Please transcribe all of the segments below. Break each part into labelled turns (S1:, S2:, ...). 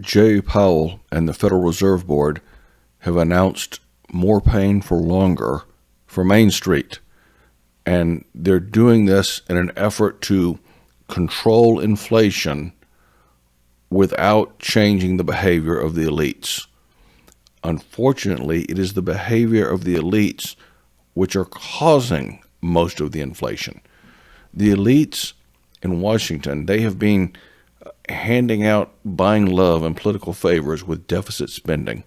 S1: Jay Powell and the Federal Reserve Board have announced more pain for longer for Main Street. And they're doing this in an effort to control inflation without changing the behavior of the elites. Unfortunately, it is the behavior of the elites which are causing most of the inflation. The elites in Washington, they have been handing out buying love and political favors with deficit spending.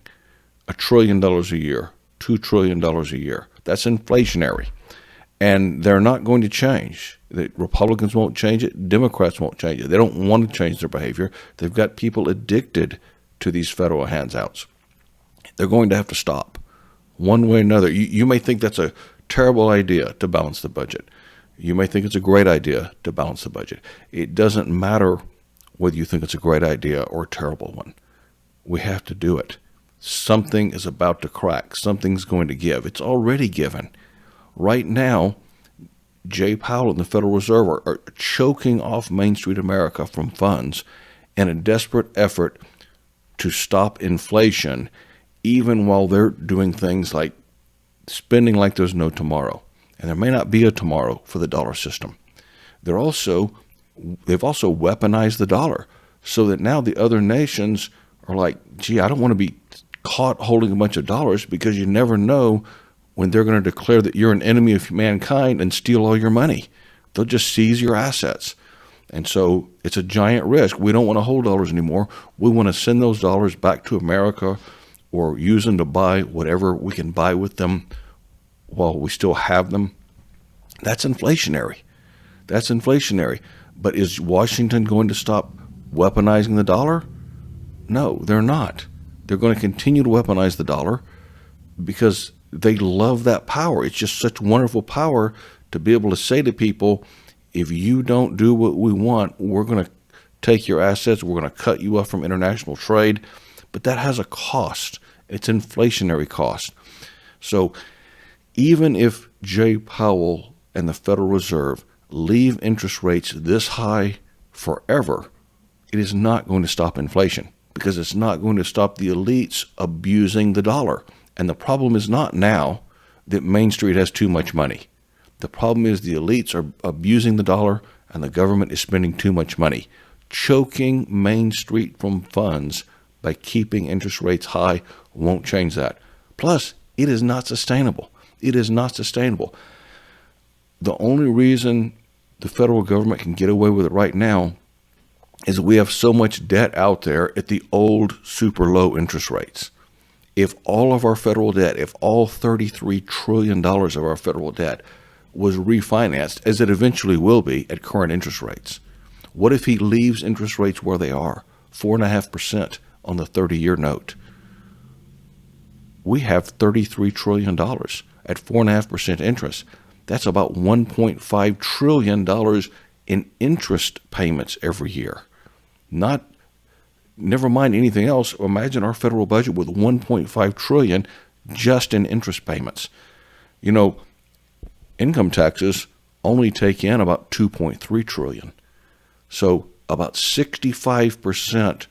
S1: $1 trillion a year, $2 trillion a year. That's inflationary. And they're not going to change. The Republicans won't change it. Democrats won't change it. They don't want to change their behavior. They've got people addicted to these federal handouts. They're going to have to stop one way or another. You may think that's a terrible idea to balance the budget. You may think it's a great idea to balance the budget. It doesn't matter whether you think it's a great idea or a terrible one. We have to do it. Something is about to crack. Something's going to give. It's already given. Right now, Jay Powell and the Federal Reserve are choking off Main Street America from funds in a desperate effort to stop inflation, even while they're doing things like spending like there's no tomorrow. And there may not be a tomorrow for the dollar system. They've also weaponized the dollar so that now the other nations are like, gee, I don't want to be caught holding a bunch of dollars, because you never know when they're going to declare that you're an enemy of mankind and steal all your money. They'll just seize your assets. And so it's a giant risk. We don't want to hold dollars anymore. We want to send those dollars back to America or use them to buy whatever we can buy with them while we still have them. That's inflationary. That's inflationary. But is Washington going to stop weaponizing the dollar? No, they're not. They're going to continue to weaponize the dollar because they love that power. It's just such wonderful power to be able to say to people, if you don't do what we want, we're going to take your assets, we're going to cut you off from international trade. But that has a cost. It's inflationary cost. So even if Jay Powell and the Federal Reserve leave interest rates this high forever, it is not going to stop inflation, because it's not going to stop the elites abusing the dollar. And the problem is not now that Main Street has too much money. The problem is the elites are abusing the dollar and the government is spending too much money, choking Main Street from funds by keeping interest rates high. Won't change that. Plus, it is not sustainable. It is not sustainable. The only reason the federal government can get away with it right now is that we have so much debt out there at the old super low interest rates. If all of our federal debt, if all $33 trillion of our federal debt was refinanced, as it eventually will be at current interest rates, what if he leaves interest rates where they are, 4.5% on the 30-year note? We have $33 trillion at 4.5% interest. That's about $1.5 trillion in interest payments every year. Never mind anything else. Imagine our federal budget with $1.5 trillion just in interest payments. You know, income taxes only take in about $2.3 trillion. So about 65%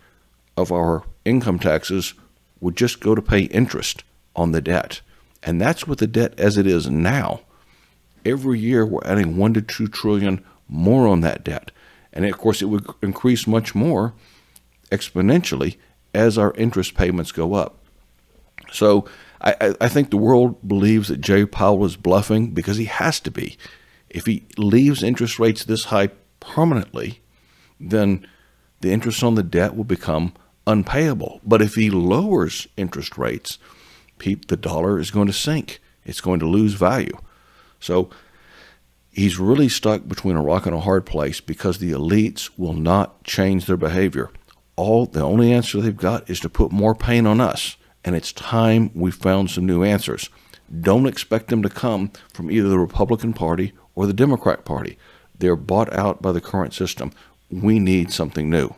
S1: of our income taxes would just go to pay interest on the debt. And that's with the debt as it is now. Every year we're adding $1 to $2 trillion more on that debt. And of course it would increase much more exponentially as our interest payments go up. So I think the world believes that Jay Powell is bluffing, because he has to be. If he leaves interest rates this high permanently, then the interest on the debt will become unpayable. But if he lowers interest rates, the dollar is going to sink. It's going to lose value. So he's really stuck between a rock and a hard place, because the elites will not change their behavior. The only answer they've got is to put more pain on us. And it's time we found some new answers. Don't expect them to come from either the Republican Party or the Democrat Party. They're bought out by the current system. We need something new.